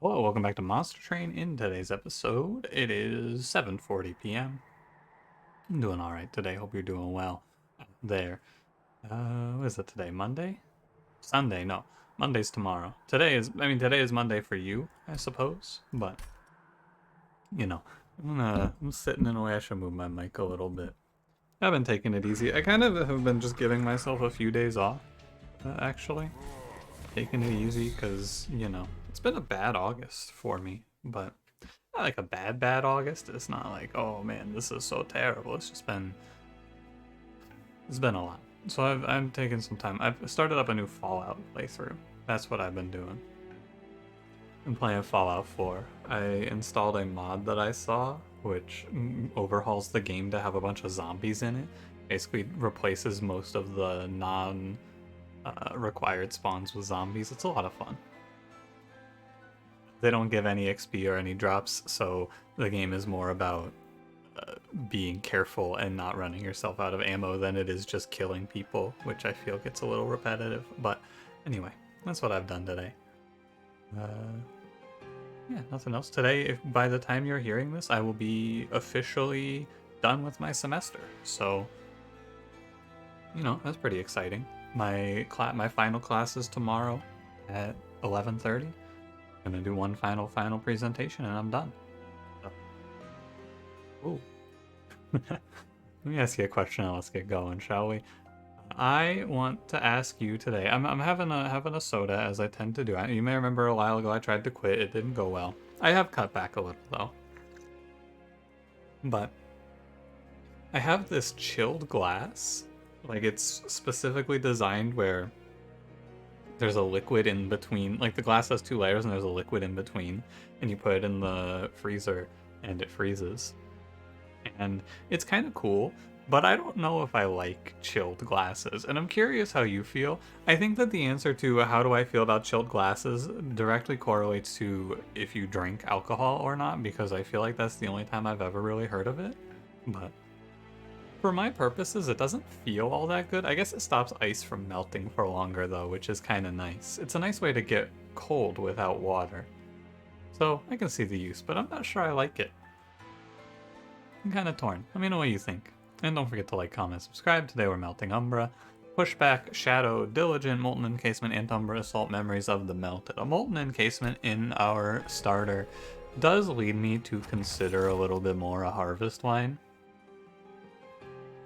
Hello, welcome back to Monster Train. In today's episode, it is 7:40 p.m. I'm doing all right today. Hope you're doing well out there. What is it today? Monday? Sunday? No, Monday's tomorrow. Today is Monday for you, I suppose. But you know, I'm sitting in a way. I should move my mic a little bit. I've been taking it easy. I kind of have been just giving myself a few days off, actually. Taking it easy because, it's been a bad August for me, but not like a bad August. It's not like, oh man, this is so terrible. It's been a lot. So I'm taking some time. I've started up a new Fallout playthrough. That's what I've been doing. I'm playing Fallout 4. I installed a mod that I saw, which overhauls the game to have a bunch of zombies in it. Basically replaces most of the non required spawns with zombies. It's a lot of fun. They don't give any XP or any drops, so the game is more about being careful and not running yourself out of ammo than it is just killing people, which I feel gets a little repetitive. But anyway, that's what I've done today. Yeah, nothing else. Today, if by the time you're hearing this, I will be officially done with my semester. So, that's pretty exciting. My final class is tomorrow at 11:30. I'm gonna do one final presentation and I'm done. Ooh. Let me ask you a question and let's get going, shall we? I want to ask you today. I'm having a soda as I tend to do. You may remember a while ago I tried to quit. It didn't go well. I have cut back a little though. But I have this chilled glass. Like it's specifically designed where there's a liquid in between. Like the glass has two layers and there's a liquid in between, and you put it in the freezer and it freezes. And it's kind of cool, but I don't know if I like chilled glasses, and I'm curious how you feel. I think that the answer to how do I feel about chilled glasses directly correlates to if you drink alcohol or not, because I feel like that's the only time I've ever really heard of it. But for my purposes, it doesn't feel all that good. I guess it stops ice from melting for longer though, which is kind of nice. It's a nice way to get cold without water. So I can see the use, but I'm not sure I like it. I'm kind of torn. Let me know what you think. And don't forget to like, comment, subscribe. Today we're melting Umbra. Pushback, Shadow, Diligent, Molten Encasement, and Umbra Assault Memories of the Melted. A Molten Encasement in our starter does lead me to consider a little bit more a Harvest Wine.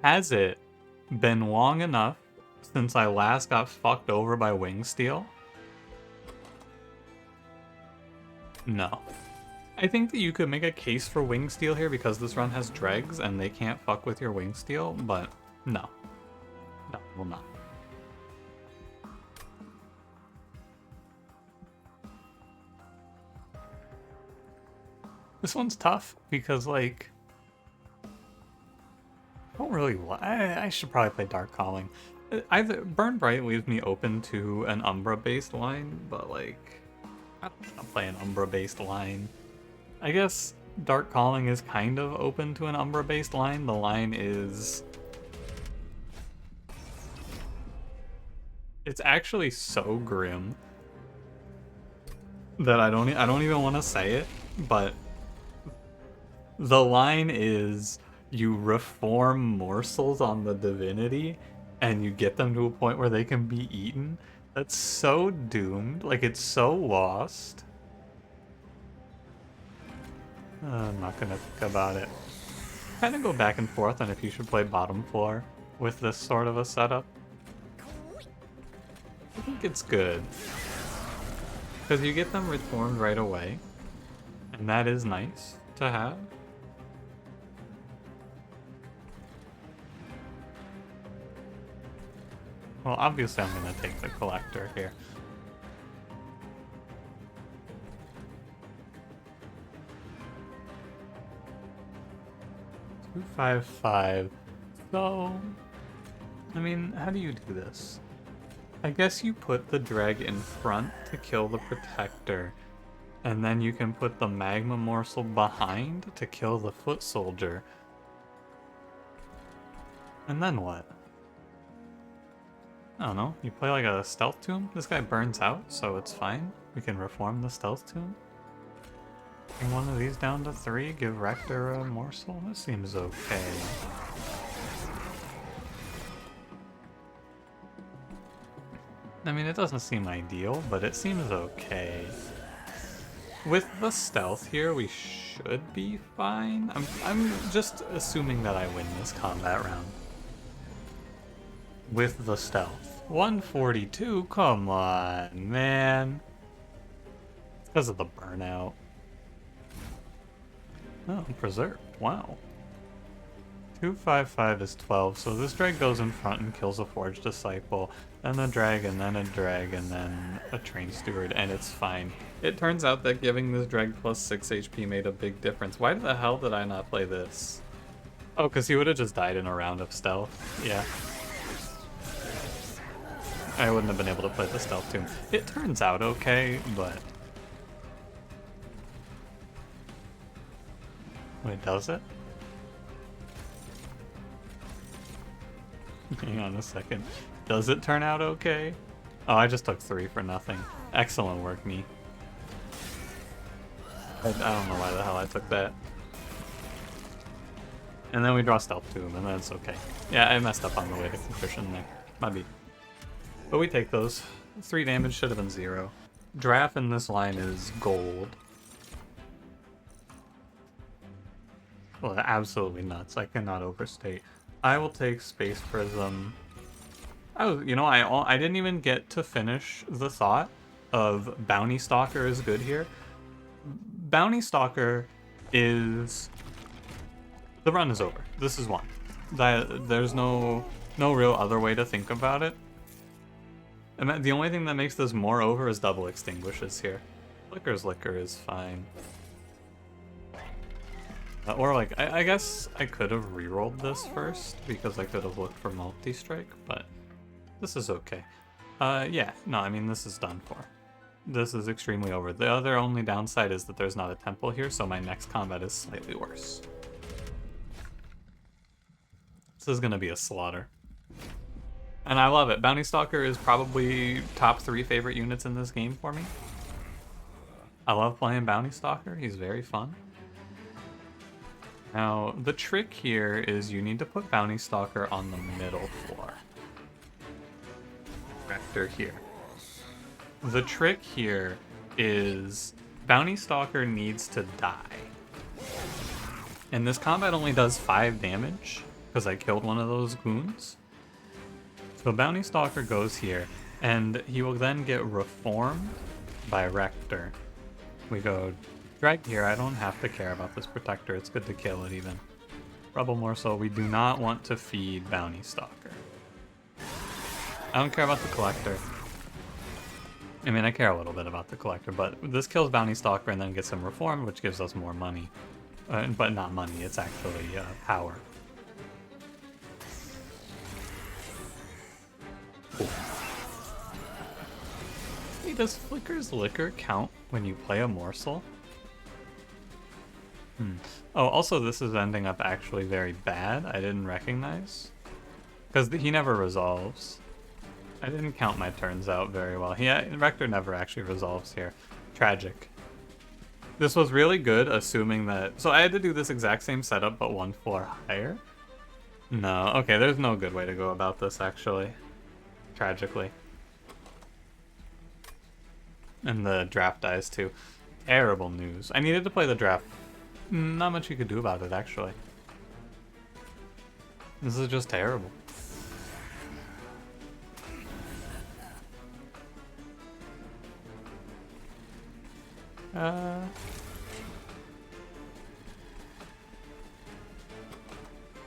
Has it been long enough since I last got fucked over by Wingsteel? No. I think that you could make a case for Wingsteel here because this run has dregs and they can't fuck with your Wingsteel, but no. No, will not. This one's tough because, like, I don't really. I should probably play Dark Calling. Either Burn Bright leaves me open to an Umbra-based line, but like, I don't want to play an Umbra-based line. I guess Dark Calling is kind of open to an Umbra-based line. The line is... It's actually so grim that I don't even want to say it, but the line is you reform morsels on the Divinity and you get them to a point where they can be eaten. That's so doomed. Like, it's so lost. I'm not gonna think about it. Kind of go back and forth on if you should play bottom floor with this sort of a setup. I think it's good. Because you get them reformed right away. And that is nice to have. Well, obviously I'm gonna take the collector here. 255. So, I mean, how do you do this? I guess you put the dreg in front to kill the protector, and then you can put the magma morsel behind to kill the foot soldier. And then what? I don't know. You play like a stealth tomb? This guy burns out, so it's fine. We can reform the stealth tomb. Bring one of these down to 3, give Rector a morsel. This seems okay. I mean, it doesn't seem ideal, but it seems okay. With the stealth here, we should be fine. I'm just assuming that I win this combat round. With the stealth. 142? Come on, man. It's because of the burnout. Oh, preserved. Wow. 255 is 12, so this drag goes in front and kills a Forged Disciple, then a drag, and then a drag, and then a Train Steward, and it's fine. It turns out that giving this drag plus 6 HP made a big difference. Why the hell did I not play this? Oh, because he would have just died in a round of stealth. Yeah. I wouldn't have been able to play the stealth tomb. It turns out okay, but... Wait, does it? Hang on a second. Does it turn out okay? Oh, I just took 3 for nothing. Excellent work, me. I don't know why the hell I took that. And then we draw Stealth Tomb, and that's okay. Yeah, I messed up on the way to Contrition there. Might be. But we take those. 3 damage should have been 0. Draft in this line is gold. Well, absolutely nuts. I cannot overstate. I will take Space Prism. I didn't even get to finish the thought of Bounty Stalker is good here. Bounty Stalker is... The run is over. This is one. There's no real other way to think about it. And the only thing that makes this more over is double extinguishes here. Flicker's Liquor is fine. Or like, I guess I could have rerolled this first, because I could have looked for multi-strike, but this is okay. Yeah, no, I mean, this is done for. This is extremely over. The other only downside is that there's not a temple here, so my next combat is slightly worse. This is gonna be a slaughter. And I love it. Bounty Stalker is probably top 3 favorite units in this game for me. I love playing Bounty Stalker, he's very fun. Now, the trick here is you need to put Bounty Stalker on the middle floor. Rector here. The trick here is Bounty Stalker needs to die. And this combat only does 5 damage, because I killed one of those goons. So Bounty Stalker goes here, and he will then get reformed by Rector. We go drag here. I don't have to care about this protector. It's good to kill it even. Rebel Morsel, we do not want to feed Bounty Stalker. I don't care about the collector. I mean, I care a little bit about the collector, but this kills Bounty Stalker and then gets him reformed, which gives us more money. But not money, it's actually power. Cool. Hey, does Flicker's Liquor count when you play a morsel? Oh, also this is ending up actually very bad. I didn't recognize. Because he never resolves. I didn't count my turns out very well. Rector never actually resolves here. Tragic. This was really good, assuming that... So I had to do this exact same setup, but 1 floor higher? No, okay, there's no good way to go about this, actually. Tragically. And the draft dies, too. Terrible news. I needed to play the draft. Not much you could do about it, actually. This is just terrible.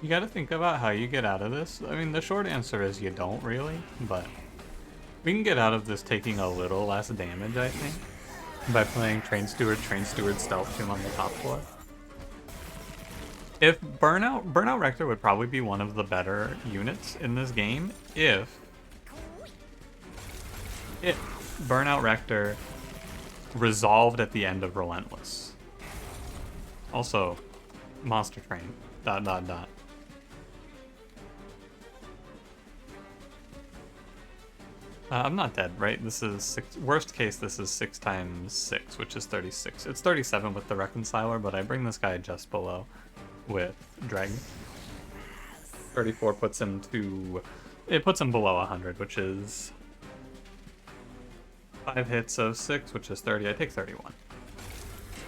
You gotta think about how you get out of this. I mean, the short answer is you don't really, but we can get out of this taking a little less damage, I think, by playing Train Steward, Stealth Tomb on the top floor. If Burnout Rector would probably be one of the better units in this game if Burnout Rector resolved at the end of Relentless. Also, Monster Train, ... I'm not dead, right? This is worst case, this is 6 times 6, which is 36. It's 37 with the Reconciler, but I bring this guy just below with Dragon. 34 puts him to... It puts him below 100, which is 5 hits of 6, which is 30. I take 31.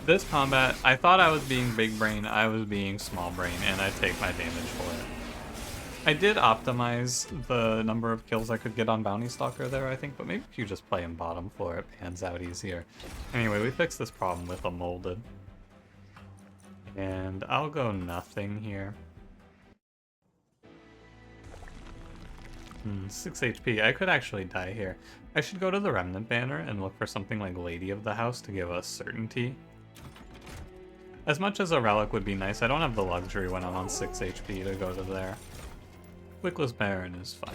This combat, I thought I was being big brain, I was being small brain, and I take my damage for it. I did optimize the number of kills I could get on Bounty Stalker there, I think, but maybe if you just play him bottom floor, it pans out easier. Anyway, we fixed this problem with a molded. And I'll go nothing here. 6 HP. I could actually die here. I should go to the Remnant banner and look for something like Lady of the House to give us certainty. As much as a relic would be nice, I don't have the luxury when I'm on 6 HP to go to there. Wickless Baron is fine.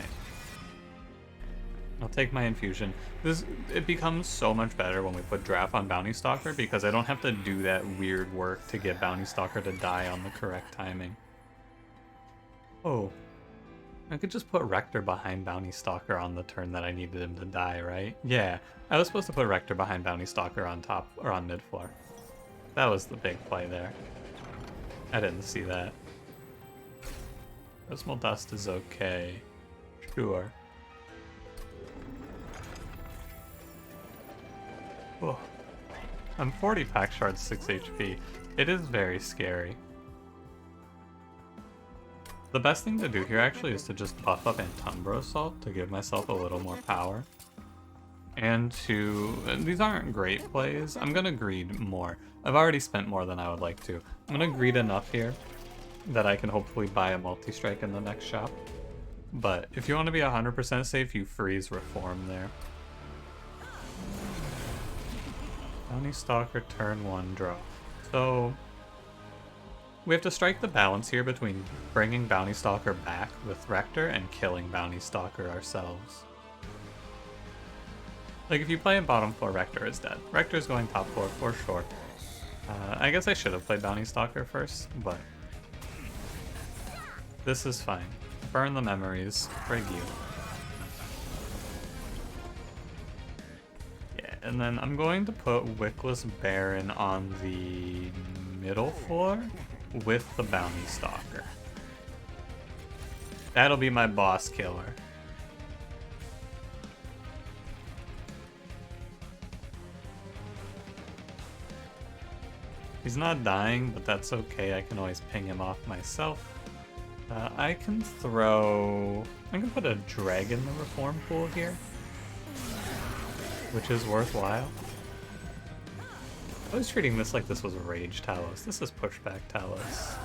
I'll take my infusion. It becomes so much better when we put draft on Bounty Stalker because I don't have to do that weird work to get Bounty Stalker to die on the correct timing. Oh. I could just put Rector behind Bounty Stalker on the turn that I needed him to die, right? Yeah, I was supposed to put Rector behind Bounty Stalker on top, or on mid floor. That was the big play there. I didn't see that. Prismal Dust is okay. Sure. Oh. I'm 40 pack shards, 6 HP. It is very scary. The best thing to do here actually is to just buff up Umbra Assault to give myself a little more power. And these aren't great plays. I'm gonna greed more. I've already spent more than I would like to. I'm gonna greed enough here that I can hopefully buy a multi-strike in the next shop. But if you want to be 100% safe, you freeze Reform there. Bounty Stalker turn 1 draw. So we have to strike the balance here between bringing Bounty Stalker back with Rector and killing Bounty Stalker ourselves. Like if you play in bottom floor, Rector is dead. Rector is going top floor for sure. I guess I should have played Bounty Stalker first, but this is fine. Burn the memories. Frig you. Yeah, and then I'm going to put Wickless Baron on the middle floor with the Bounty Stalker. That'll be my boss killer. He's not dying, but that's okay. I can always ping him off myself. I can put a dragon in the Reform pool here, which is worthwhile. I was treating this like this was Rage Talos. This is Pushback Talos.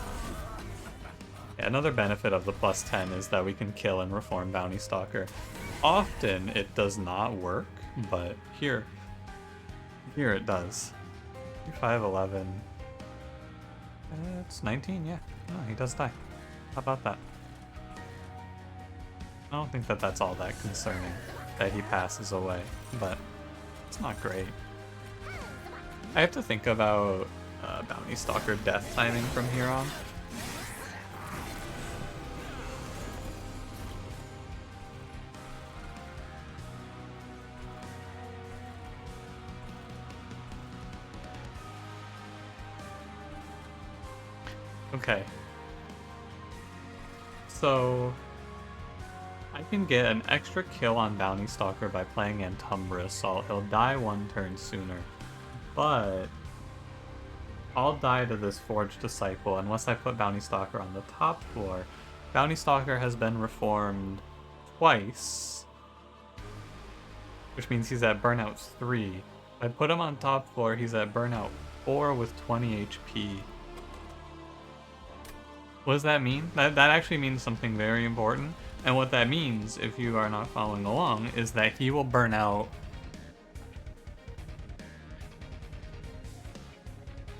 Yeah, another benefit of the +10 is that we can kill and Reform Bounty Stalker. Often it does not work, but here it does. 5, 11. It's 19, yeah. No, he does die. How about that? I don't think that that's all that concerning, that he passes away, but it's not great. I have to think about Bounty Stalker death timing from here on. Okay. So I can get an extra kill on Bounty Stalker by playing Umbra Assault. He'll die 1 turn sooner, but I'll die to this Forged Disciple unless I put Bounty Stalker on the top floor. Bounty Stalker has been reformed twice, which means he's at Burnout 3. If I put him on top floor, he's at Burnout 4 with 20 HP. What does that mean? That actually means something very important. And what that means, if you are not following along, is that he will burn out.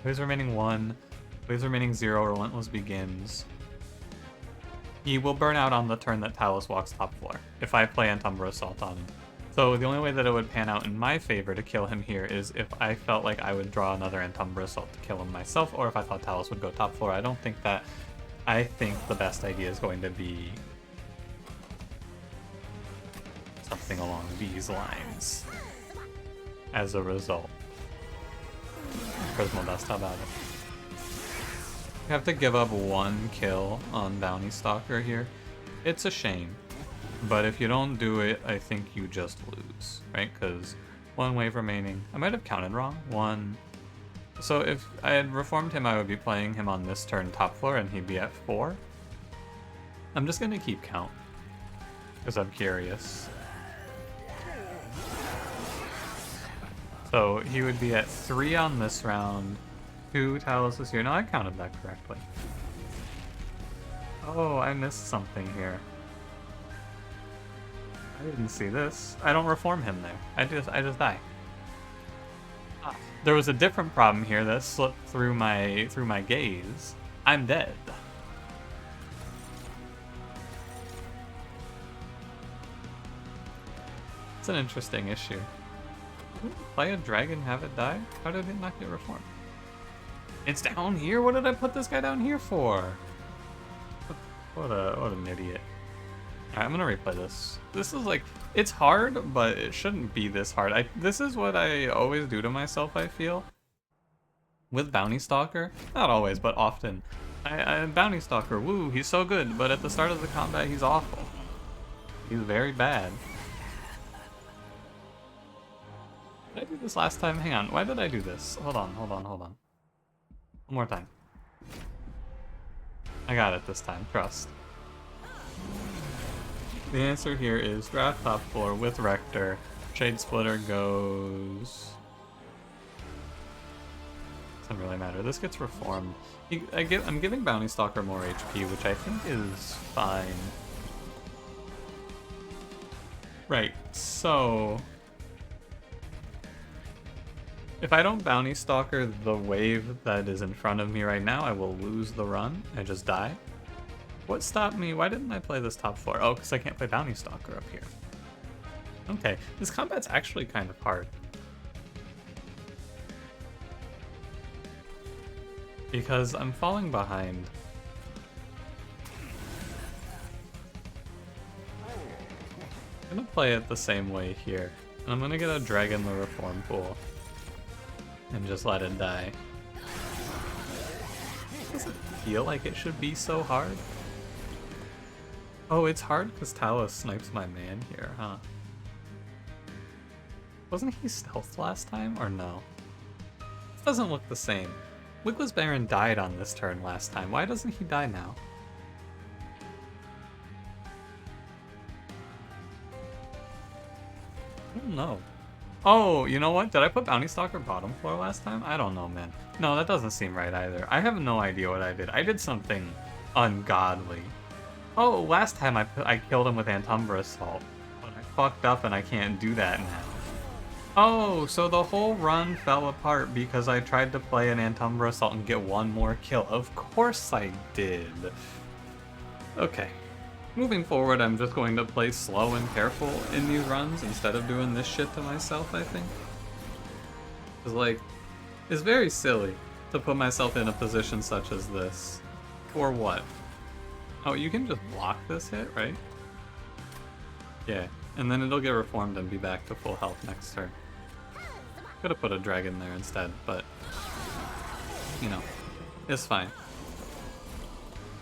Waves remaining 1, waves remaining 0, Relentless begins. He will burn out on the turn that Talos walks top floor, if I play Umbra Assault on him. So the only way that it would pan out in my favor to kill him here is if I felt like I would draw another Umbra Assault to kill him myself, or if I thought Talos would go top floor. I don't think that. I think the best idea is going to be something something along these lines as a result. Prismal Dust, how about it? You have to give up 1 kill on Bounty Stalker here. It's a shame. But if you don't do it, I think you just lose, right? Because 1 wave remaining. I might have counted wrong. 1. So if I had reformed him, I would be playing him on this turn top floor and he'd be at 4. I'm just going to keep count because I'm curious. So he would be at 3 on this round, 2 Talos is here. No, I counted that correctly. Oh, I missed something here. I didn't see this. I don't reform him there. I just die. Ah, there was a different problem here that slipped through my gaze. I'm dead. It's an interesting issue. Play a dragon, have it die? How did it not get reformed? It's down here? What did I put this guy down here for? What an idiot. Alright, I'm gonna replay this. This is like, it's hard, but it shouldn't be this hard. This is what I always do to myself, I feel. With Bounty Stalker. Not always, but often. Bounty Stalker, woo, he's so good, but at the start of the combat, he's awful. He's very bad. Did I do this last time? Hang on, why did I do this? Hold on. One more time. I got it this time, trust. The answer here is draft top floor with Rector. Shade Splitter goes... Doesn't really matter. This gets reformed. I'm giving Bounty Stalker more HP, which I think is fine. Right, so... If I don't Bounty Stalker the wave that is in front of me right now, I will lose the run. I just die. What stopped me? Why didn't I play this top floor? Oh, because I can't play Bounty Stalker up here. Okay, this combat's actually kind of hard. Because I'm falling behind. I'm gonna play it the same way here. And I'm gonna get a Dragon the Reform Pool. And just let it die. Does it feel like it should be so hard? Oh, it's hard because Talos snipes my man here, huh? Wasn't he stealthed last time, or no? This doesn't look the same. Wickless Baron died on this turn last time. Why doesn't he die now? I don't know. Oh, you know what? Did I put Bounty Stalker bottom floor last time? I don't know, man. No, that doesn't seem right either. I have no idea what I did. I did something ungodly. Oh, last time I killed him with Umbra Assault. But I fucked up and I can't do that now. Oh, so the whole run fell apart because I tried to play an Umbra Assault and get 1 more kill. Of course I did. Okay. Moving forward, I'm just going to play slow and careful in these runs instead of doing this shit to myself, I think. Because, like, it's very silly to put myself in a position such as this. For what? Oh, you can just block this hit, right? Yeah, and then it'll get reformed and be back to full health next turn. Could have put a dragon there instead, but, you know, it's fine.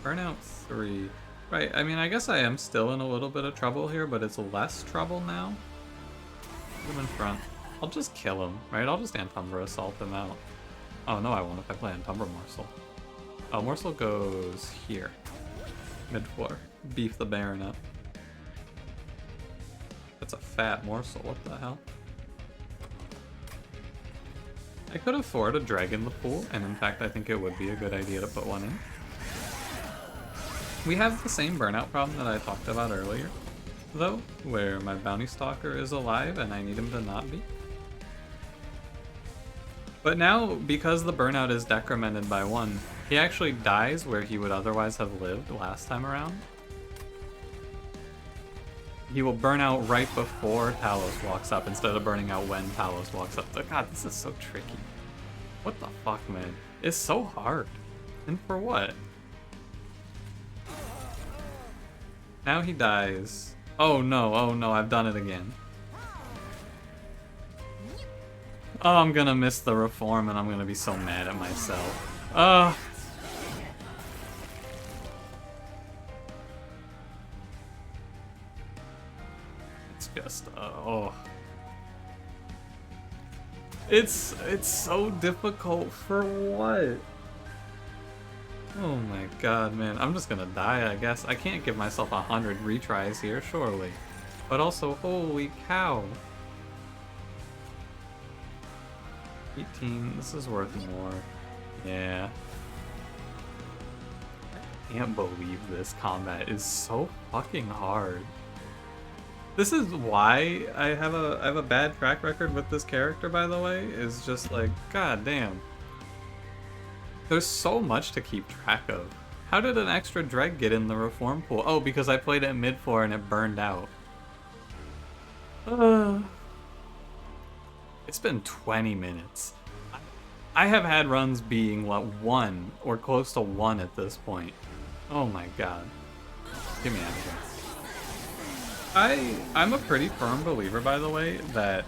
Burnout 3. Right, I mean, I guess I am still in a little bit of trouble here, but it's less trouble now. Put him in front. I'll just kill him, right? I'll just Umbra Assault him out. Oh, no, I won't if I play Umbra Morsel. Oh, Morsel goes here. Mid-floor. Beef the Baron up. That's a fat morsel, what the hell? I could afford a Dragon the pool, and in fact I think it would be a good idea to put one in. We have the same burnout problem that I talked about earlier, though, where my Bounty Stalker is alive and I need him to not be. But now, because the burnout is decremented by 1, he actually dies where he would otherwise have lived last time around. He will burn out right before Talos walks up instead of burning out when Talos walks up. God, this is so tricky. What the fuck, man? It's so hard. And for what? Now he dies. Oh no, I've done it again. Oh, I'm gonna miss the reform and I'm gonna be so mad at myself. It's just, oh. It's so difficult for what? Oh my god, man. I'm just gonna die, I guess. I can't give myself 100 retries here, surely. But also, holy cow. 18, this is worth more. Yeah. I can't believe this combat is so fucking hard. This is why I have a bad track record with this character, by the way, is just like, god damn. There's so much to keep track of. How did an extra dreg get in the reform pool? Oh, because I played it mid floor and it burned out. It's been 20 minutes. I have had runs being, what, 1 or close to 1 at this point. Oh my god. Get me out of here. I'm a pretty firm believer, by the way, that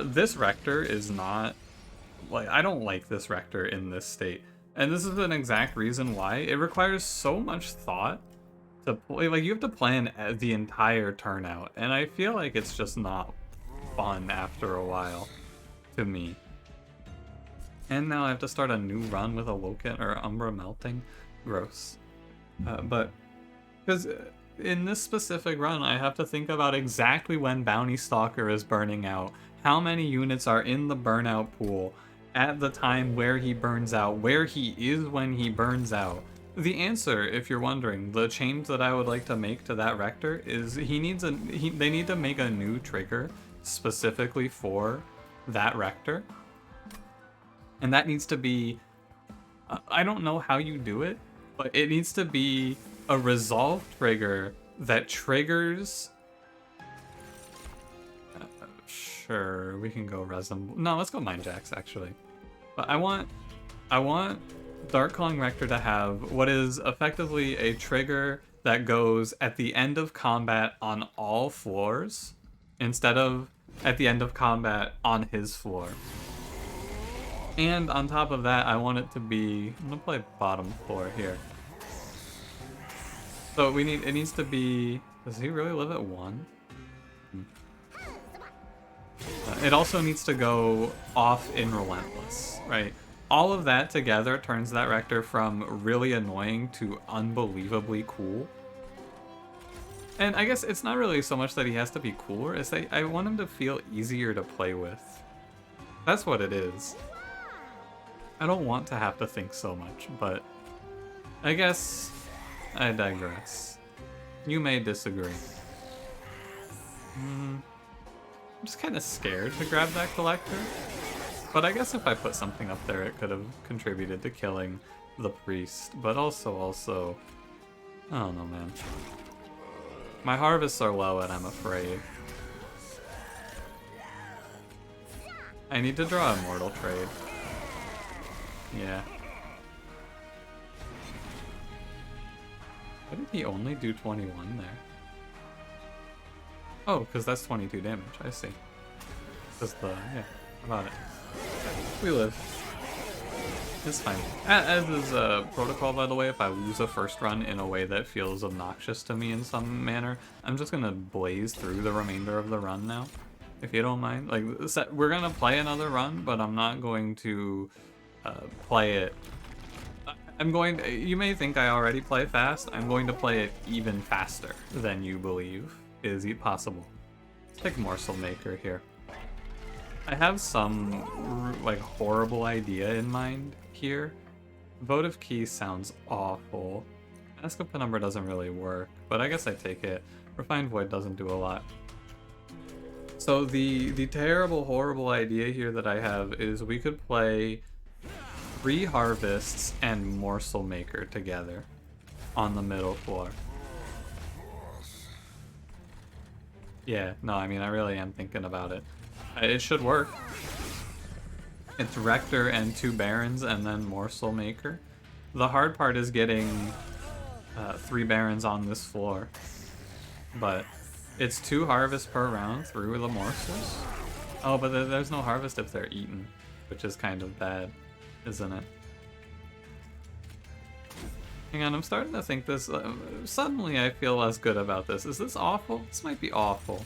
this Rector is not... Like, I don't like this Rector in this state. And this is an exact reason why. It requires so much thought to play. Like, you have to plan the entire turnout. And I feel like it's just not fun after a while, to me. And now I have to start a new run with Awoken or Umbra melting. Gross. But, because in this specific run, I have to think about exactly when Bounty Stalker is burning out, how many units are in the burnout pool at the time where he burns out, where he is when he burns out. The answer, if you're wondering, the change that I would like to make to that Rector is they need to make a new trigger specifically for that Rector. And that needs to be, I don't know how you do it, but it needs to be a resolve trigger that triggers... sure, we can go Resin. No, let's go Mind Jacks, actually. But I want Darkclawing Rector to have what is effectively a trigger that goes at the end of combat on all floors, instead of at the end of combat on his floor. And on top of that, I want it to be... I'm gonna play bottom floor here. So it needs to be... Does he really live at 1? It also needs to go off in Relentless, right? All of that together turns that Rector from really annoying to unbelievably cool. And I guess it's not really so much that he has to be cooler, it's that I want him to feel easier to play with. That's what it is. I don't want to have to think so much, but I guess I digress. You may disagree. I'm just kind of scared to grab that Collector, but I guess if I put something up there, it could have contributed to killing the Priest, but also, I don't know, man. My harvests are low and I'm afraid. I need to draw Immortal Trade. Yeah. Why did he only do 21 there? Oh, because that's 22 damage, I see. Just the, yeah, about it. We live. It's fine. As is protocol, by the way, if I lose a first run in a way that feels obnoxious to me in some manner, I'm just gonna blaze through the remainder of the run now, if you don't mind. Like, we're gonna play another run, but I'm not going to play it. You may think I already play fast. I'm going to play it even faster than you believe is possible. Let's take Morsel Maker here. I have some like horrible idea in mind here. Votive Key sounds awful. Ask a Penumbra doesn't really work, but I guess I take it. Refined Void doesn't do a lot. So the terrible, horrible idea here that I have is we could play 3 Harvests and Morsel Maker together on the middle floor. Yeah, no, I mean, I really am thinking about it. It should work. It's Rector and 2 Barons and then Morsel Maker. The hard part is getting 3 Barons on this floor. But It's 2 harvests per round through the morsels. Oh, but there's no harvest if they're eaten, which is kind of bad, isn't it? Hang on, I'm starting to think this... suddenly I feel less good about this. Is this awful? This might be awful.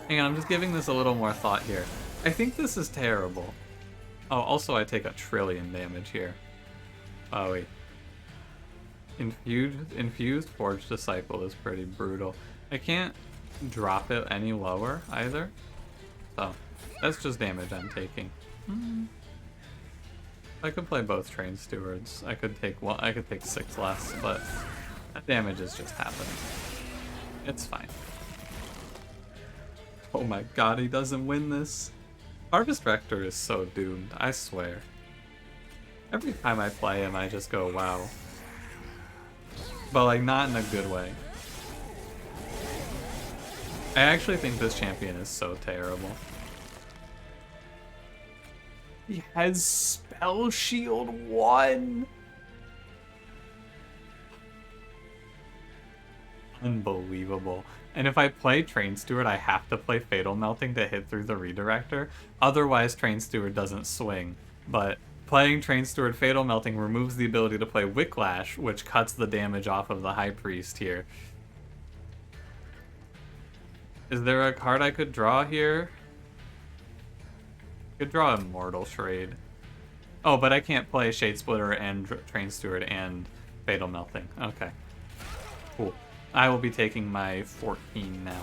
Hang on, I'm just giving this a little more thought here. I think this is terrible. Oh, also I take 1 trillion damage here. Oh, wait. Infused Forged Disciple is pretty brutal. I can't drop it any lower either. So, that's just damage I'm taking. I could play both Train Stewards. I could take 6 less, but that damage is just happening. It's fine. Oh my god, he doesn't win this. Harvest Rector is so doomed, I swear. Every time I play him, I just go, wow. But like, not in a good way. I actually think this champion is so terrible. He has Spell Shield 1! Unbelievable. And if I play Train Steward, I have to play Fatal Melting to hit through the Redirector. Otherwise, Train Steward doesn't swing. But playing Train Steward Fatal Melting removes the ability to play Wicklash, which cuts the damage off of the High Priest here. Is there a card I could draw here? I could draw Immortal Trade. Oh, but I can't play Shade Splitter and Train Steward and Fatal Melting. Okay. Cool. I will be taking my 14 now.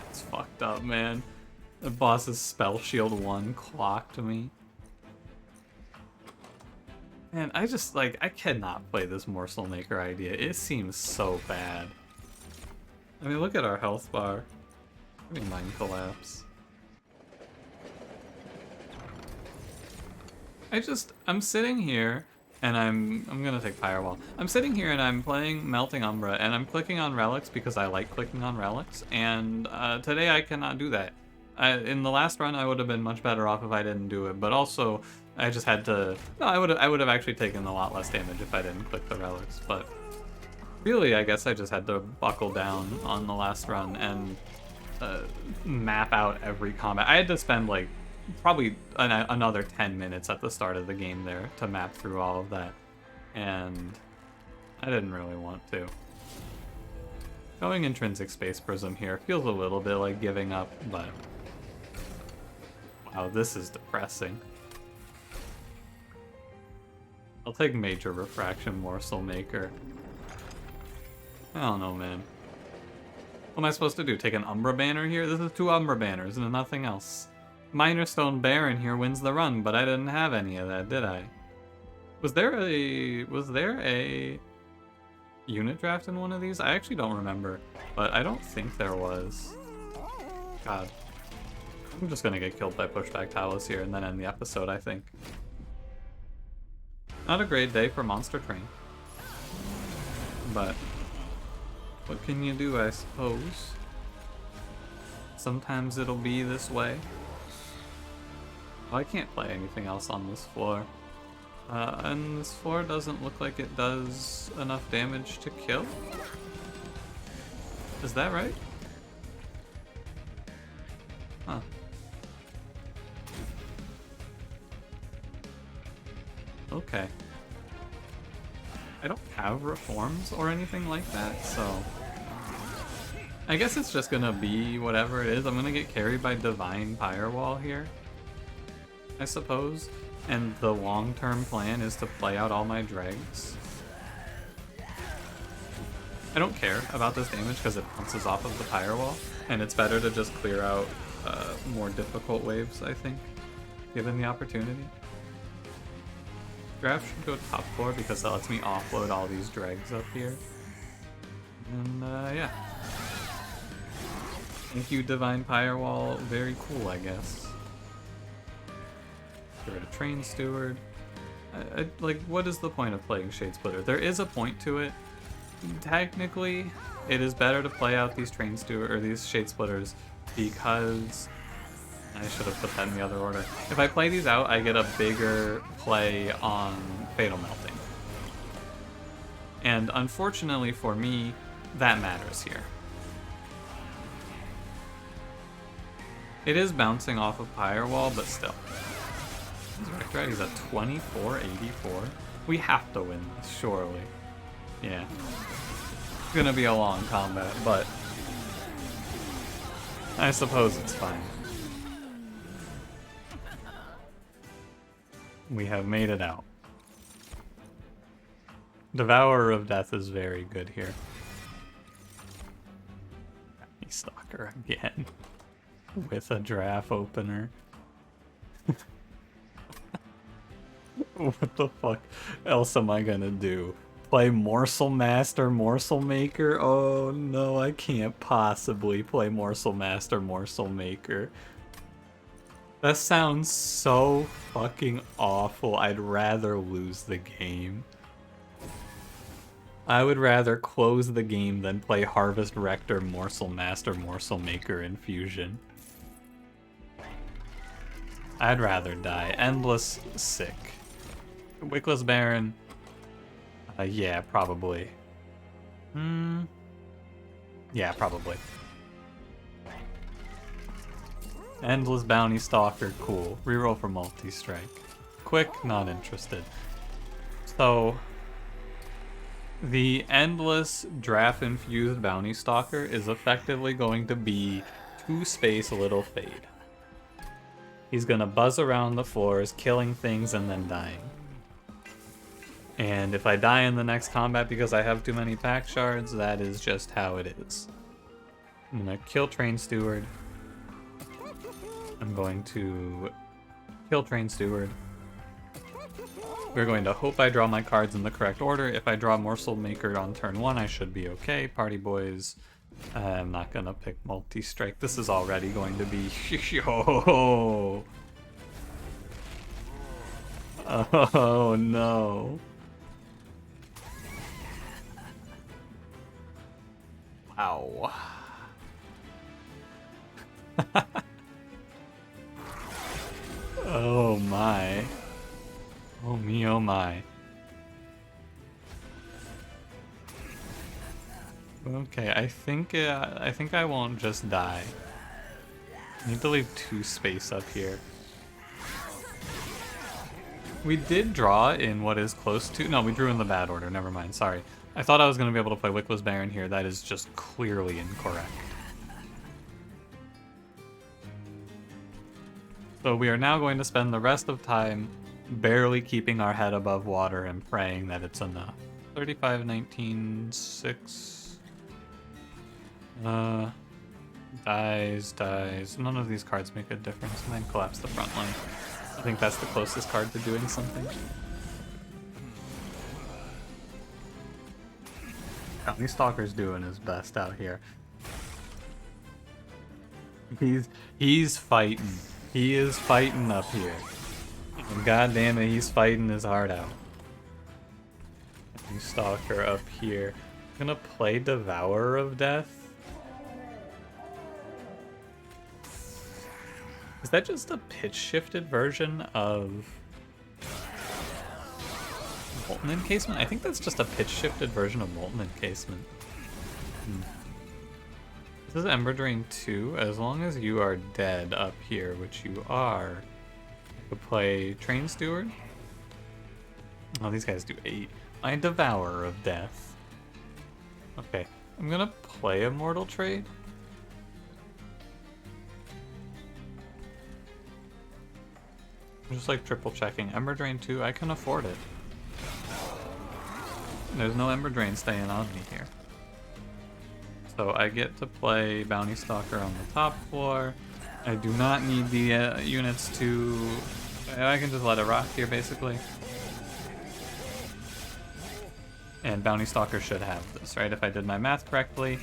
It's fucked up, man. The boss's Spell Shield 1 clocked me. Man, I just, like, I cannot play this Morsel Maker idea. It seems so bad. I mean, look at our health bar. I mean, Mind Collapse. I'm sitting here, and I'm gonna take Firewall. I'm sitting here and I'm playing Melting Umbra, and I'm clicking on relics because I like clicking on relics, and today I cannot do that. In the last run, I would have been much better off if I didn't do it, but also, I just had to... No, I would have actually taken a lot less damage if I didn't click the relics, but... Really, I guess I just had to buckle down on the last run and map out every combat. I had to spend, like, probably another 10 minutes at the start of the game there to map through all of that, and I didn't really want to. Going Intrinsic Space Prism here feels a little bit like giving up, but wow, this is depressing. I'll take Major Refraction Morsel Maker. I don't know, man. What am I supposed to do? Take an Umbra banner here? This is 2 Umbra banners and nothing else. Minor Stone Baron here wins the run, but I didn't have any of that, did I? Was there a unit draft in one of these? I actually don't remember, but I don't think there was. God. I'm just gonna get killed by Pushback Talus here and then end the episode, I think. Not a great day for Monster Train. But what can you do, I suppose? Sometimes it'll be this way. Well, I can't play anything else on this floor. And this floor doesn't look like it does enough damage to kill? Is that right? Huh. Okay. I don't have reforms or anything like that, so... I guess it's just gonna be whatever it is. I'm gonna get carried by Divine Firewall here, I suppose. And the long-term plan is to play out all my dregs. I don't care about this damage because it bounces off of the Firewall, and it's better to just clear out more difficult waves, I think, given the opportunity. Draft should go top floor because that lets me offload all these dregs up here. And yeah. Thank you, Divine Firewall. Very cool, I guess. Get rid of Train Steward. Like, what is the point of playing Shade Splitter? There is a point to it. Technically, it is better to play out these Train Steward or these Shade Splitters because I should have put that in the other order. If I play these out, I get a bigger play on Fatal Melting. And unfortunately for me, that matters here. It is bouncing off of Firewall, but still. He's at 2484. We have to win this, surely. Yeah. It's gonna be a long combat, but I suppose it's fine. We have made it out. Devourer of Death is very good here. Stalker again. With a draft opener. What the fuck else am I gonna do? Play Morsel Master, Morsel Maker? Oh no, I can't possibly play Morsel Master, Morsel Maker. That sounds so fucking awful. I'd rather lose the game. I would rather close the game than play Harvest Rector, Morsel Master, Morsel Maker Infusion. I'd rather die. Endless sick. Wickless Baron. Yeah, probably. Yeah, probably. Endless Bounty Stalker, cool. Reroll for multi-strike. Quick, not interested. So, the Endless Draft-infused Bounty Stalker is effectively going to be 2-space Little Fade. He's gonna buzz around the floors, killing things and then dying. And if I die in the next combat because I have too many pack shards, that is just how it is. I'm gonna kill Train Steward. I'm going to kill Train Steward. We're going to hope I draw my cards in the correct order. If I draw Morsel Maker on turn 1, I should be okay. Party boys, I'm not gonna pick multi-strike. This is already going to be... Yo! Oh no. Wow. Oh my. Oh me, oh my. Okay, I think I won't just die. I need to leave 2 space up here. We did draw in what is close to... No, we drew in the bad order. Never mind. Sorry. I thought I was going to be able to play Wickless Baron here. That is just clearly incorrect. So we are now going to spend the rest of time barely keeping our head above water and praying that it's enough. 35, 19, 6. Dies. None of these cards make a difference. And then collapse the front line. I think that's the closest card to doing something. Bounty Stalker's doing his best out here. He's fighting. He is fighting up here. And god damn it, he's fighting his heart out. Bounty Stalker up here. I'm gonna play Devourer of Death. Is that just a pitch-shifted version of Molten Encasement? I think that's just a pitch-shifted version of Molten Encasement. This is Ember Drain 2. As long as you are dead up here, which you are, I could play Train Steward. Oh, these guys do 8. My Devourer of Death. Okay, I'm gonna play Immortal Trade. I'm just like triple checking. Ember Drain 2, I can afford it. There's no Ember Drain staying on me here. So I get to play Bounty Stalker on the top floor. I do not need the units to... I can just let it rock here, basically. And Bounty Stalker should have this, right? If I did my math correctly.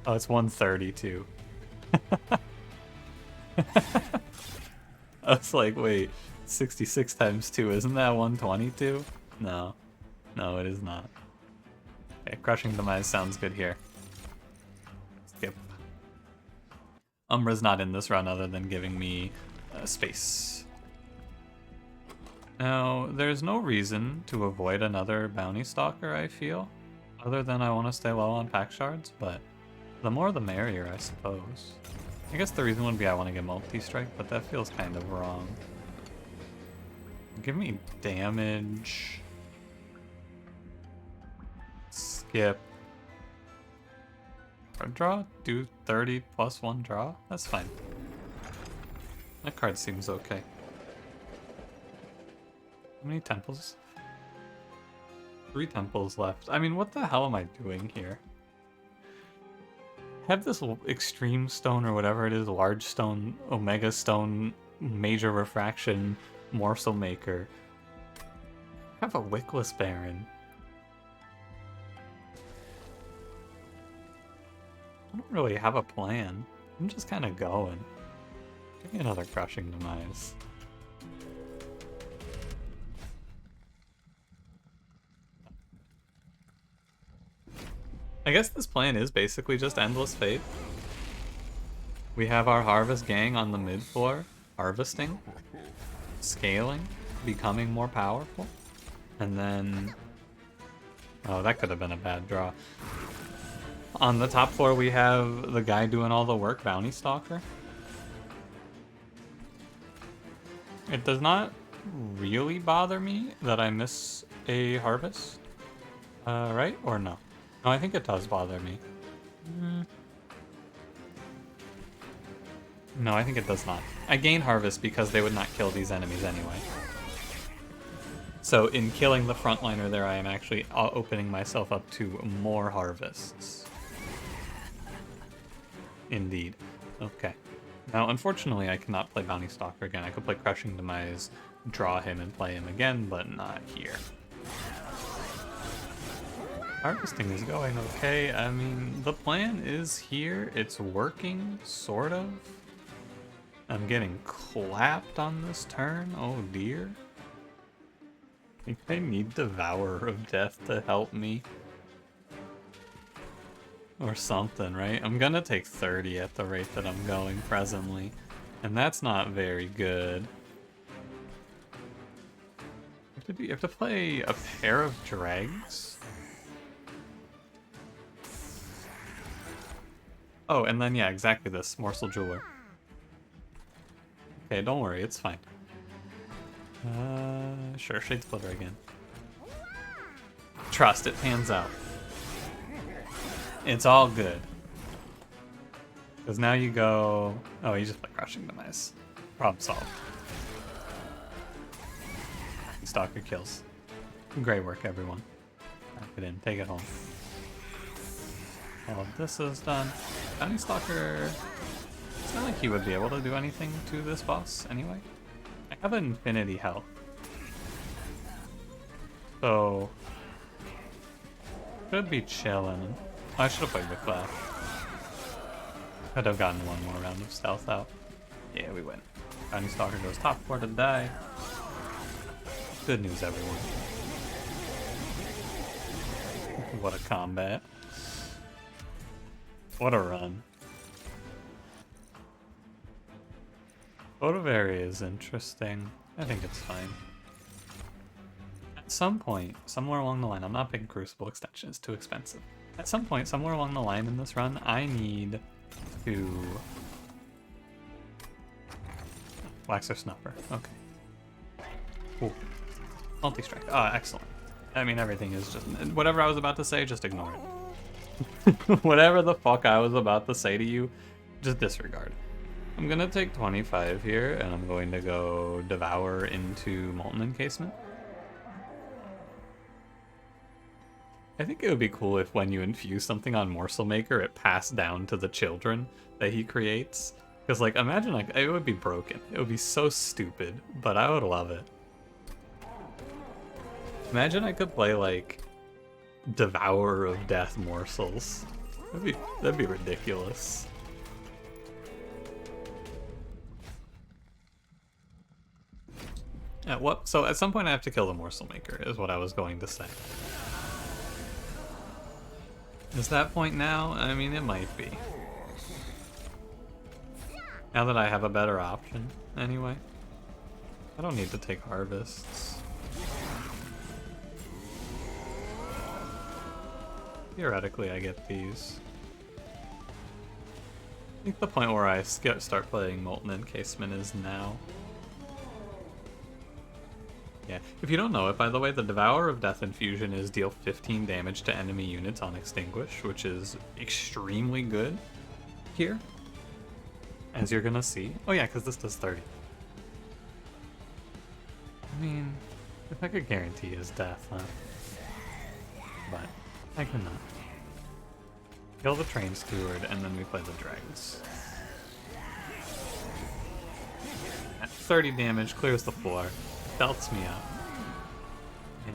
Oh, it's 132. I was like, wait, 66 times 2, isn't that 122? No. No, it is not. Okay, Crushing Demise sounds good here. Skip. Umbra's not in this run other than giving me space. Now, there's no reason to avoid another bounty stalker, I feel, other than I want to stay low on pack shards, but the more the merrier, I suppose. I guess the reason would be I want to get multi-strike, but that feels kind of wrong. Give me damage. Skip. Card draw? Do 30 plus 1 draw? That's fine. That card seems okay. How many temples? 3 temples left. I mean, what the hell am I doing here? Have this extreme stone or whatever it is, large stone, omega stone, major refraction, morsel maker. Have a wickless baron. I don't really have a plan. I'm just kind of going. Give me another crushing demise. I guess this plan is basically just Endless Fate. We have our harvest gang on the mid floor, harvesting, scaling, becoming more powerful, and then... Oh, that could have been a bad draw. On the top floor, we have the guy doing all the work, Bounty Stalker. It does not really bother me that I miss a harvest, right? Or no? No, I think it does bother me. No, I think it does not. I gain harvest because they would not kill these enemies anyway. So in killing the frontliner there, I am actually opening myself up to more harvests. Indeed. Okay. Now, unfortunately, I cannot play Bounty Stalker again. I could play Crushing Demise, draw him, and play him again, but not here. Harvesting is going okay. I mean, the plan is here. It's working, sort of. I'm getting clapped on this turn. Oh dear. I think I need Devourer of Death to help me. Or something, right? I'm gonna take 30 at the rate that I'm going presently. And that's not very good. You have to play a pair of dregs? Oh, and then yeah, exactly this, Morsel Jeweler. Okay, don't worry, it's fine. Sure, Shade Splitter again. Trust, it pans out. It's all good. Because now you go... Oh, you just play Crushing Demise. Problem solved. Stalker kills. Great work, everyone. Pack it in, take it home. All of this is done. Bounty Stalker... It's not like he would be able to do anything to this boss anyway. I have infinity health. So... Should be chillin'. Oh, I should have played Whiplash. Could have gotten one more round of stealth out. Yeah, we win. Bounty Stalker goes top 4 to die. Good news, everyone. What a combat. What a run. Photo area is interesting. I think it's fine. At some point, somewhere along the line, I'm not picking Crucible Extension, it's too expensive. At some point, somewhere along the line in this run, I need to... Waxer Snuffer, okay. Cool. Multi-strike, ah, excellent. I mean, everything is just... Whatever I was about to say, just ignore it. Whatever the fuck I was about to say to you, just disregard. I'm gonna take 25 here, and I'm going to go Devour into Molten Encasement. I think it would be cool if when you infuse something on Morsel Maker, it passed down to the children that he creates. Because, like, imagine, like, it would be broken. It would be so stupid, but I would love it. Imagine I could play, like, Devourer of Death morsels. That'd be ridiculous. So at some point I have to kill the Morsel Maker, is what I was going to say. Is that point now? I mean, it might be. Now that I have a better option, anyway. I don't need to take harvests. Theoretically, I get these. I think the point where I start playing Molten Encasement is now. Yeah, if you don't know it, by the way, the Devourer of Death Infusion is deal 15 damage to enemy units on Extinguish, which is extremely good here, as you're gonna see. Oh yeah, because this does 30. I mean, if I could guarantee his death, huh? But I cannot. Kill the Train Steward, and then we play the Dregs. At 30 damage, clears the floor, belts me up.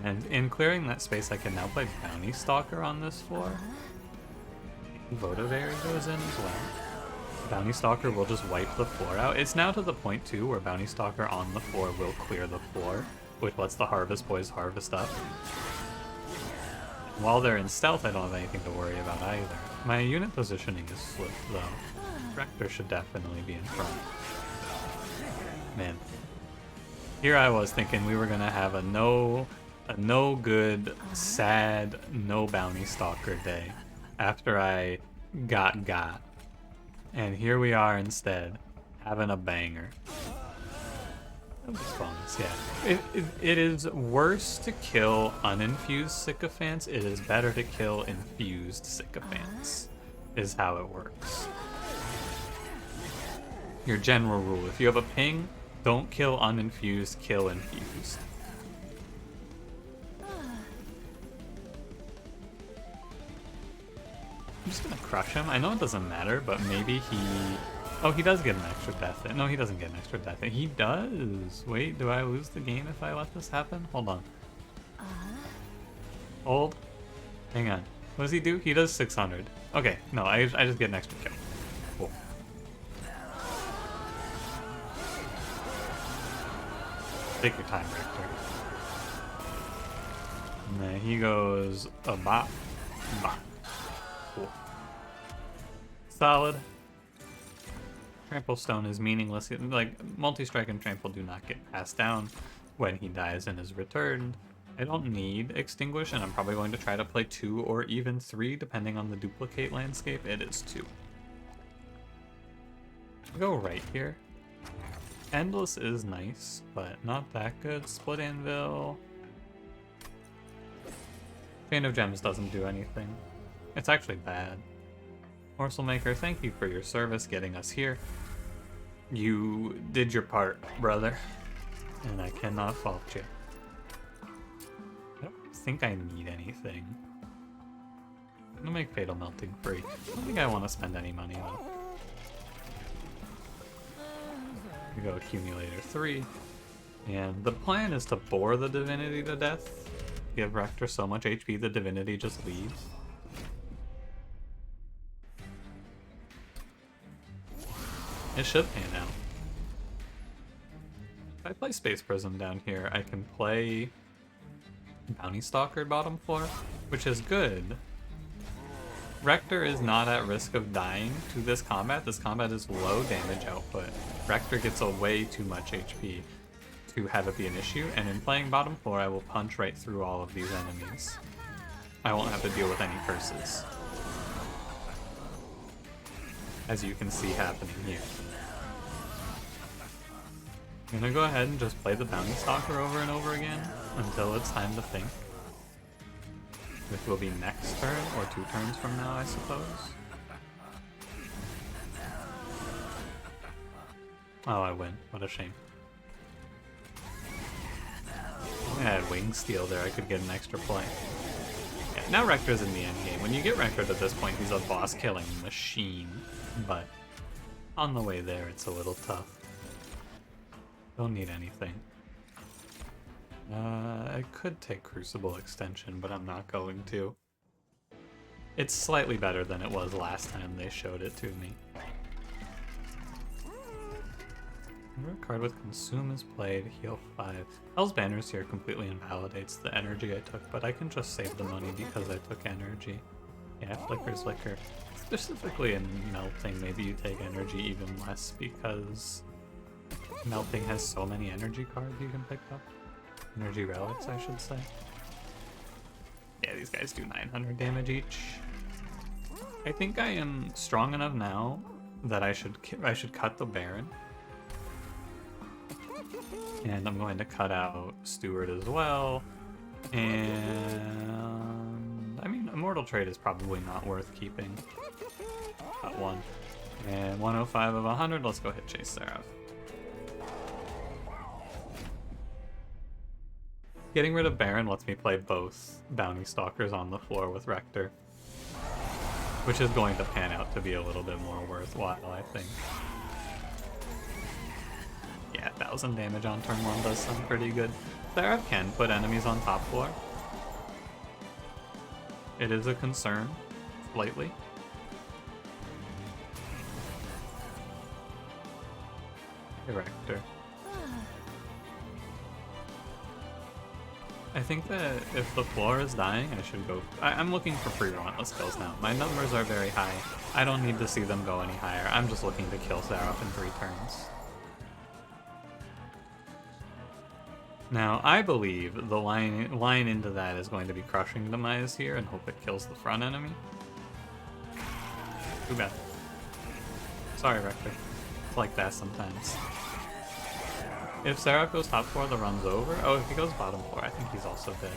And in clearing that space, I can now play Bounty Stalker on this floor. Votivary goes in as well. Bounty Stalker will just wipe the floor out. It's now to the point, too, where Bounty Stalker on the floor will clear the floor, which lets the Harvest Boys harvest up. While they're in stealth, I don't have anything to worry about either. My unit positioning is slipped, though. Rector should definitely be in front. Man. Here I was thinking we were going to have a no good, sad, no Bounty Stalker day after I got. And here we are instead, having a banger. That was fun, yeah. It is worse to kill uninfused sycophants. It is better to kill infused sycophants, is how it works. Your general rule, if you have a ping, don't kill uninfused, kill infused. I'm just gonna crush him. I know it doesn't matter, but maybe he... Oh, he does get an extra death hit. No, he doesn't get an extra death hit. He does! Wait, do I lose the game if I let this happen? Hold on. Hold. Hang on. What does he do? He does 600. Okay, no, I just get an extra kill. Cool. Take your time, Rector. And then he goes a bop, bop. Cool. Solid. Trample Stone is meaningless. Like, multi-strike and trample do not get passed down when he dies and is returned. I don't need Extinguish, and I'm probably going to try to play 2 or even 3, depending on the duplicate landscape. It is 2. Go right here. Endless is nice, but not that good. Split Anvil. Chain of Gems doesn't do anything. It's actually bad. Morsel Maker, thank you for your service getting us here. You did your part, brother, and I cannot fault you. I don't think I need anything. I'm gonna make Fatal Melting free. I don't think I want to spend any money though. We go Accumulator 3, and the plan is to bore the Divinity to death. Give Rector so much HP the Divinity just leaves. It should pan out. If I play Space Prism down here, I can play Bounty Stalker bottom floor, which is good. Rector is not at risk of dying to this combat. This combat is low damage output. Rector gets a way too much HP to have it be an issue, and in playing bottom floor, I will punch right through all of these enemies. I won't have to deal with any curses, as you can see happening here. I'm gonna go ahead and just play the Bounty Stalker over and over again until it's time to think. Which will be next turn, or 2 turns from now, I suppose. Oh, I win. What a shame. I had Wing Steel there, I could get an extra play. Yeah, now Rector's in the end game. When you get Rector at this point, he's a boss-killing machine. But on the way there, it's a little tough. Don't need anything. I could take Crucible Extension, but I'm not going to. It's slightly better than it was last time they showed it to me. Remember a card with Consume is played, heal 5. Hell's Banners here completely invalidates the energy I took, but I can just save the money because I took energy. Yeah, Flicker's Liquor. Specifically in Melting, maybe you take energy even less because Melting has so many energy cards you can pick up. Energy relics, I should say. Yeah, these guys do 900 damage each. I think I am strong enough now that I should cut the Baron. And I'm going to cut out Steward as well. And I mean, Immortal Trait is probably not worth keeping. Cut one. And 105 of 100, let's go hit Chase Seraph. Getting rid of Baron lets me play both Bounty Stalkers on the floor with Rector, which is going to pan out to be a little bit more worthwhile, I think. Yeah, 1000 damage on turn 1 does sound pretty good. Seraph can put enemies on top floor. It is a concern, slightly. Rector. I think that if the floor is dying, I should go... I'm looking for free relentless kills now. My numbers are very high. I don't need to see them go any higher. I'm just looking to kill Seraph in 3 turns. Now, I believe the line into that is going to be Crushing Demise here and hope it kills the front enemy. Too bad. Sorry, Rector. It's like that sometimes. If Seraph goes top floor, the run's over. Oh, if he goes bottom floor, I think he's also dead.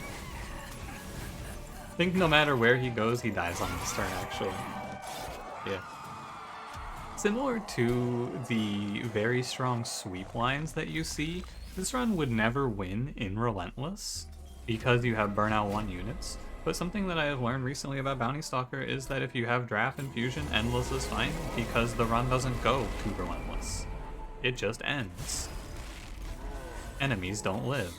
I think no matter where he goes, he dies on this turn, actually. Yeah. Similar to the very strong sweep lines that you see, this run would never win in Relentless because you have Burnout 1 units. But something that I have learned recently about Bounty Stalker is that if you have Draft and Fusion, Endless is fine because the run doesn't go to Relentless. It just ends. Enemies don't live.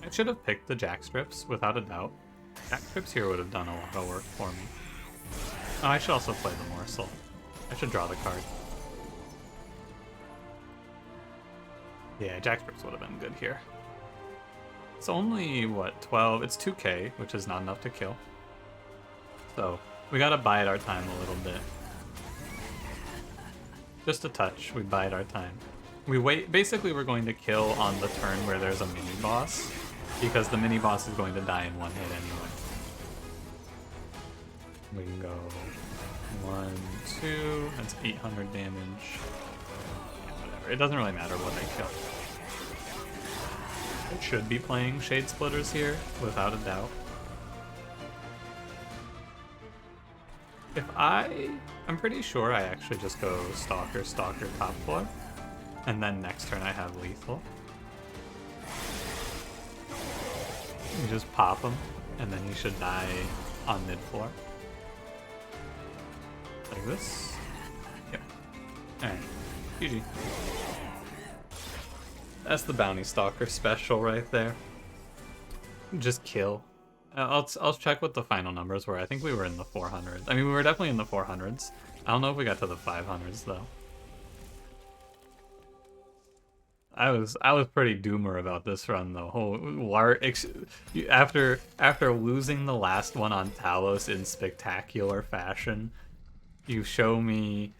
I should have picked the Jack Strips, without a doubt. Jack Strips here would have done a lot of work for me. Oh, I should also play the Morsel. I should draw the card. Yeah, Jack Strips would have been good here. It's only, what, 12? It's 2k, which is not enough to kill. So, we gotta bide our time a little bit. Just a touch, we bide our time. We wait, basically we're going to kill on the turn where there's a mini-boss, because the mini-boss is going to die in one hit anyway. We can go 1, 2, that's 800 damage. Yeah, whatever, it doesn't really matter what I kill. I should be playing Shade Splitters here, without a doubt. I'm pretty sure I actually just go Stalker, Stalker, top floor. And then next turn I have lethal. You just pop him, and then he should die on mid floor. Like this. Yep. Alright. GG. That's the Bounty Stalker special right there. Just kill. I'll check what the final numbers were. I think we were in the 400s. I mean, we were definitely in the 400s. I don't know if we got to the 500s though. I was pretty doomer about this run though. After losing the last one on Talos in spectacular fashion, you show me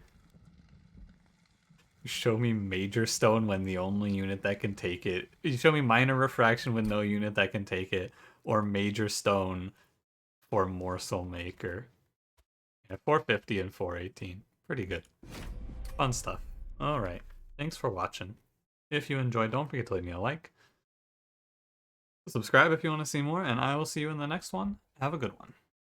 Major Stone when the only unit that can take it. You show me Minor Refraction with no unit that can take it, or Major Stone for Morsel Maker. Yeah, 450 and 418. Pretty good. Fun stuff. Alright. Thanks for watching. If you enjoyed, don't forget to leave me a like. Subscribe if you want to see more, and I will see you in the next one. Have a good one.